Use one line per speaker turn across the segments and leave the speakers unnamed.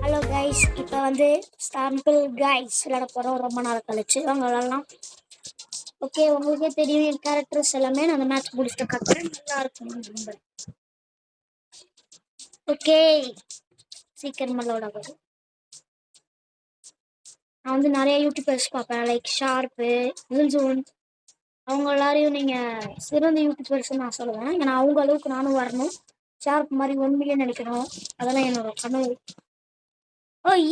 Hello guys, இப்போ வந்து sample guys விளையாட போகிறோம். ரொம்ப நாள் கழிச்சு அவங்க விளாட்லாம். ஓகே, உங்களுக்கே தெரியும் என் கேரக்டர்ஸ் எல்லாமே நான் அந்த மேட்ச் முடிச்சுட்டு காட்டுறேன். நல்லா இருக்கும் நம்பர். ஓகே, சீக்கிரமாக லோட் ஆகுது. நான் வந்து நிறைய யூடியூபர்ஸ் பார்ப்பேன், லைக் ஷார்ப்பு, ஜோன். அவங்க எல்லாரையும் நீங்கள் சிறந்த யூடியூபர்ஸ்ன்னு நான் சொல்லுவேன். ஏன்னா அவங்க அளவுக்கு நானும் வரணும். ஷார்ப் மாதிரி 1 மில்லியன் நினைக்கணும். அதெல்லாம் என்னோட கனவு.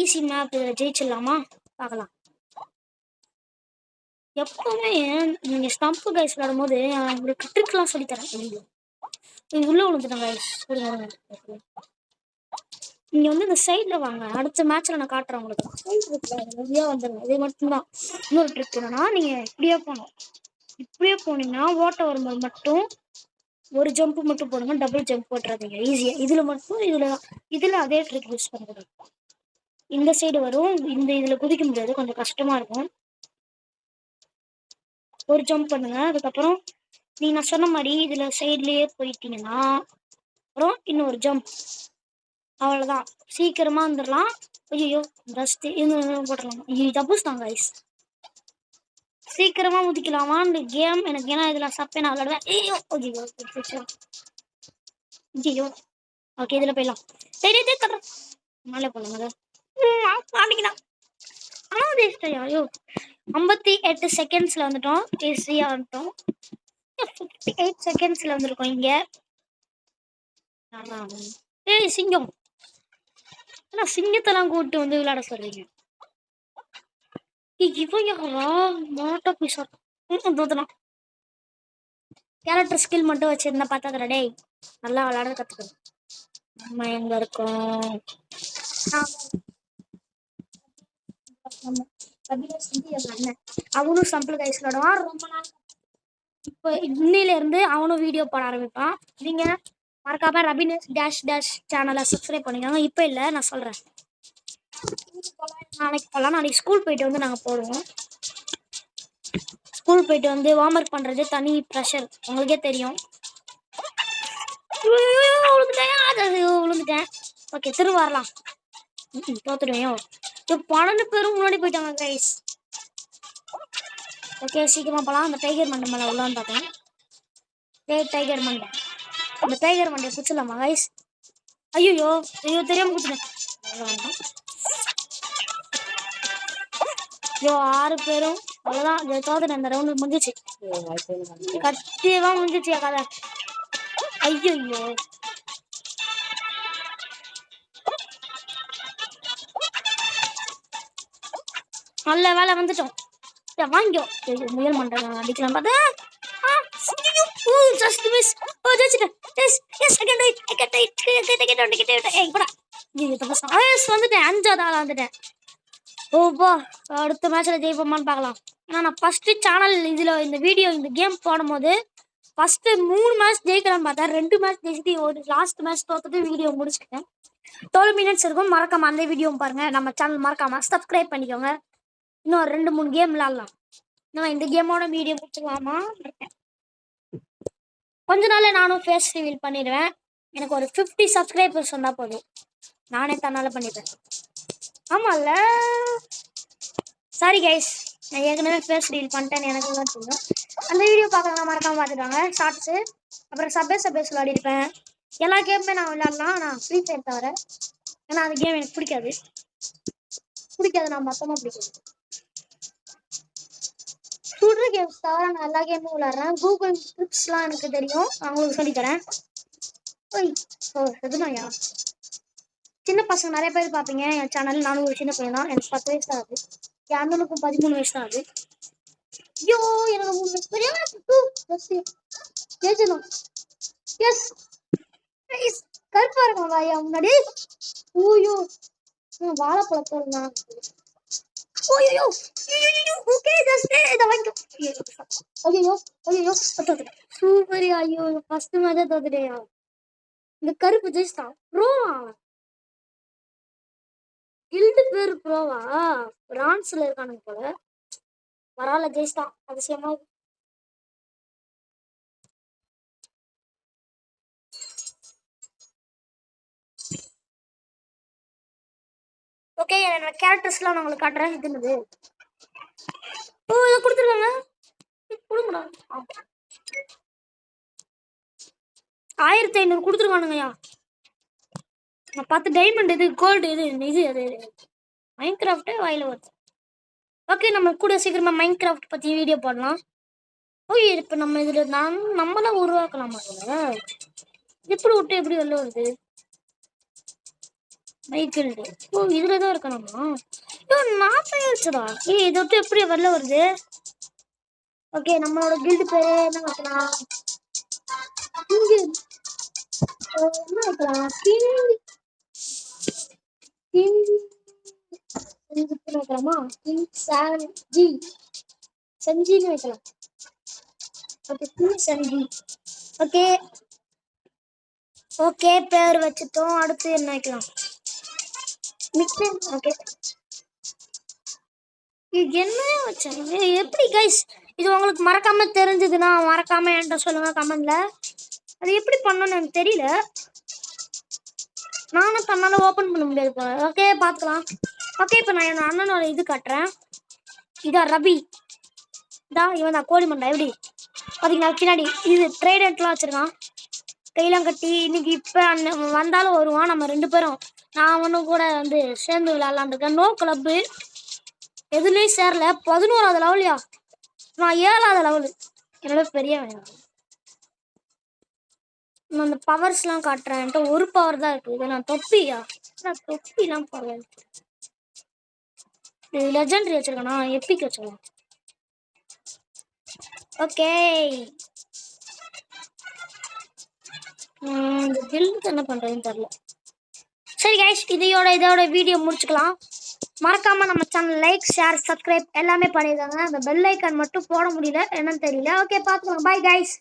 ஈஸி மேப் ஜெயிச்சிடலாமா? பார்க்கலாம். எப்பவுமே நீங்க ஸ்டம்ப் கைஸ் விளையாடும் போது உங்களுக்கு ட்ரிக்லாம் சொல்லித்தரேன். நீங்க உள்ள விழுந்துட்டேன் கைஸ். நீங்க வந்து இந்த சைட்ல வாங்க. அடுத்த மேட்ச்ல நான் காட்டுறேன் உங்களுக்கு. சைடு இருக்குல்ல, நிறையா வந்துருங்க. இது மட்டும்தான். இன்னொரு ட்ரிக் என்னன்னா, நீங்க இப்படியே போகணும். இப்படியே போனீங்கன்னா ஓட்ட வரும்போது மட்டும் ஒரு ஜம்ப் மட்டும் போடுங்க. டபுள் ஜம்ப் போட்டுறாதீங்க. ஈஸியா இதுல மட்டும் இதுல அதே ட்ரிக் யூஸ் பண்ணக்கூடாது. இந்த சைடு வரும். இந்த இதுல குதிக்க முடியாது, கொஞ்சம் கஷ்டமா இருக்கும். ஒரு ஜம்ப் பண்ணுங்க. அதுக்கப்புறம் நீங்க நான் சொன்ன மாதிரி இதுல சைட்லயே போயிட்டீங்கன்னா அப்புறம் இன்னொரு ஜம்ப். அவ்வளவுதான், சீக்கிரமா வந்துடலாம். ஐயோ டஸ்ட் இன்னும் போடலாம். ஐயோ தப்புஸ் தான் கைஸ். சீக்கிரமா முதிக்கலாமா இந்த கேம் எனக்கு? ஏன்னா இதுல சப்பே நான் விளையாடுவேன். ஐயோ ஐயோ ஐயோ. ஓகே, இதுல போயிடலாம். மேலே போலாம். ஐயோ 58 செகண்ட்ஸ்ல வந்துட்டோம். ஈஸியா வந்துட்டோம். 58 செகண்ட்ஸ்ல வந்திருக்கோம் இங்க. ஏய் சிங்கம், ஆனா சிங்கத்தெல்லாம் கூப்பிட்டு வந்து விளையாட சொல்றீங்க. இவன் யாரா? மாட்டா பீஸா தோத்தலாம். கேரக்டர் ஸ்கில் மட்டும் வச்சிருந்தா பார்த்தா டேய் நல்லா விளையாட கத்துக்கணும். நம்ம எங்க இருக்கோம்? அவனும் சம்பிள் கைஸ் விளையாடுவான். ரொம்ப நாள் இப்போ இன்னில இருந்து அவனும் வீடியோ போட ஆரம்பிப்பான். நீங்க மறக்காம ரபினேஷ் டேஷ் டேஷ் சேனலை சப்ஸ்கிரைப் பண்ணிக்கோங்க. இப்போ இல்லை, நான் சொல்றேன். நாளைக்கு போகலாம். நாளைக்கு ஸ்கூல் போயிட்டு வந்து நாங்கள் போடுவோம். ஸ்கூல் போயிட்டு வந்து வார்ம் ஒர்க் பண்ணுறது தனி ப்ரெஷர், உங்களுக்கே தெரியும். விழுந்துட்டேன். ஓகே, திரும்ப வரலாம். தோத்துடுவேன். 12 பேரும் முன்னாடி போயிட்டாங்க கைஸ். ஓகே, சீக்கிரமா போகலாம். அந்த டைகர் மண்டை மேலே உள்ளான்னு பார்த்தேன். டைகர் மண்டை, அந்த டைகர் மண்டையை பிடிச்சிடலாமா கைஸ்? ஐயோ ஐயோ தெரியாம குத்துட்டேன். ஐயோ 6 பேரும் அவ்வளோதான். தோத்துட்டேன். அந்த ரவுண்டு முடிஞ்சிச்சு. கத்தியெல்லாம் முடிஞ்சிச்சு கதை. ஐயோ நல்ல வேலை வந்துட்டோம். வாங்கிக்கோ. முயல் மண்டை அடிக்கலாம் பார்த்தா. Just miss. ஜெயிச்சிட்டேன். Yes yes second right second right ஏய் போடா. வந்துட்டேன். 5வது ஆளா வந்துட்டேன். ஓப்பா, அடுத்த மேட்ச்ல ஜெயிப்போமான்னு பார்க்கலாம். ஏன்னா நான் ஃபர்ஸ்ட் சேனல் இந்த வீடியோ இந்த கேம் போடும்போது ஃபர்ஸ்ட் 3 மேட்ச் ஜெயிக்கலாம்னு பார்த்தா 2 மேட்ச் ஜெயிச்சுட்டு ஒரு லாஸ்ட் மேட்ச் தோத்துட்டு வீடியோ முடிச்சுட்டேன். 12 மினிட்ஸ் இருக்கும். மறக்காம அந்த வீடியோ பாருங்க. நம்ம சேனல் மறக்காம சப்ஸ்கிரைப் பண்ணிக்கோங்க. இன்னும் 2-3 கேம் விளாடலாம். நான் இந்த கேமோட வீடியோ முடிச்சுக்கலாமா இருக்கேன். கொஞ்ச நாள்ல நானும் ஃபேஸ் ரிவீல் பண்ணிடுவேன். எனக்கு ஒரு 50 சப்ஸ்கிரைபர்ஸ் வந்தா போதும், நானே தன்னால பண்ணிப்பேன். ஆமாம்ல, சாரி கைஸ், நான் ஏற்கனவே ஃபேஸ் ரிவீல் பண்ணிட்டேன்னு எனக்கு தான் தெரியும். அந்த வீடியோ பார்க்கலாம், மறக்காம பார்த்துட்டாங்க. ஷார்ட்ஸு அப்புறம் சபேஸ் விளையாடிருப்பேன். எல்லா கேமுமே நான் விளையாடலாம், நான் ஃப்ரீ ஃபயர் தவிர. ஏன்னா அந்த கேம் எனக்கு பிடிக்காது. நான் மொத்தமாக பிடிக்காது. ஷூட்டர் கேம்ஸ் தவிர நான் எல்லா கேமும் விளையாடுறேன். கூகுள் ட்ரிக்ஸ்லாம் எனக்கு தெரியும், நான் உங்களுக்கு சொல்லித்தரேன். எதுனாயா சின்ன பசங்க நிறைய பேர் பார்ப்பீங்க என் சேனல். நானும் ஒரு சின்ன பையன் தான். எனக்கு 10 வயசு தான் ஆகுது. என் அண்ணனுக்கும் 13 வயசு தான் ஆகுது. ஐயோ எனக்கு 3 வயசு பெரிய எஸ் கருப்பா இருக்கும் வாயா முன்னாடி. ஓயோ வாழைப்பழத்தோடு தான். ஐயோ ஓகே ஜஸ்ட் இத வாங்கிக்கோ. ஐயோ ஐயோ தோத்துட்டேன். சூப்பர். ஐயோ ஃபர்ஸ்ட் மேட்ச் தோத்துட்டேயா. இந்த கருப்பு ஜெயிச்சிட்டான். ப்ரோவா? கில்டு பேர் ப்ரோவா? பிரான்ஸ்ல இருக்கானுங்க போல. பரவாயில்ல, ஜெயிச்சிட்டான். அதிசயமா. ஓகே என்னோட கேரக்டர்ஸ்லாம் நான் உங்களுக்கு காட்டுறேன். இது என்னது? ஓ இதை கொடுத்துருக்காங்க. கொடுங்கடா. 1500 கொடுத்துருக்கானுங்கய்யா. நான் பார்த்து டைமண்ட் இது கோல்டு இது அது மைண்ட் கிராஃப்டே வாயில வருது. ஓகே நம்ம கூட சீக்கிரமா மைண்ட் கிராஃப்ட் பற்றி வீடியோ போடலாம். ஓய் இப்போ நம்ம இதில் நம்மளாம் உருவாக்கலாமா? எப்படி விட்டு எப்படி வெளில வருது? மைக்கிள்டு. ஓ இதில் தான் இருக்கணுமா? ஐயோ நான் வச்சதா? இதை விட்டு எப்படி வெளில வருது? ஓகே நம்மளோட கில்டு பேர் என்ன வைக்கலாம்? இங்கே என்ன வைக்கலாம்? வைக்கலாமா? சஞ்சின்னு வைக்கலாம். ஓகே சஞ்சி. ஓகே ஓகே பேர் வச்சுட்டோம். அடுத்து என்ன வைக்கலாம்? நிக்நேம். ஓகே இது என்ன வச்சாங்க? எப்படி கைஸ் இது உங்களுக்கு மறக்காம தெரிஞ்சதுன்னா மறக்காம என்கிட்ட சொல்லுங்க கமெண்ட்ல. அது எப்படி பண்ணணும்னு எனக்கு தெரியல. நானும் தன்னால ஓப்பன் பண்ண முடியாது போல. ஓகே பார்த்துக்கலாம். ஓகே இப்போ நான் என் அண்ணனோட இது காட்டுறேன். இதான் ரபி. இதான் இவன் தான் கோழி மண்டை. எப்படி பார்த்தீங்கன்னா பின்னாடி இது ட்ரைடென்ட்லாம் வச்சுருக்கான். கையெல்லாம் கட்டி இன்னைக்கு இப்போ அண்ணன் வந்தாலும் வருவான். நம்ம 2 பேரும் நான் ஒன்றும் கூட வந்து சேர்ந்து விளையாடலான் இருக்கேன். நோ கிளப்பு எதுலேயும் சேரல. 11வது லெவல்யா. நான் 7வது லெவலு. என்னோட பெரிய வேணும். நான் அந்த பவர்ஸ்லாம் காட்டுறேன்ட்டு ஒரு பவர் தான் இருக்குது. இது நான் தொப்பியா? நான் தொப்பிலாம் பரவாயில்ல. இது லெஜெண்டரி வச்சிருக்கேனா? எப்பிக் வச்சுக்கலாம். ஓகே இந்த பில்டுக்கு என்ன பண்ணுறதுன்னு தெரில. சரி கைஸ் இதோட வீடியோ முடிச்சுக்கலாம். மறக்காம நம்ம சேனல் லைக் ஷேர் சப்ஸ்கிரைப் எல்லாமே பண்ணிடுறாங்க. அந்த பெல் ஐக்கான் மட்டும் போட முடியல என்னன்னு தெரியல. ஓகே பார்த்துக்கலாம். Bye guys.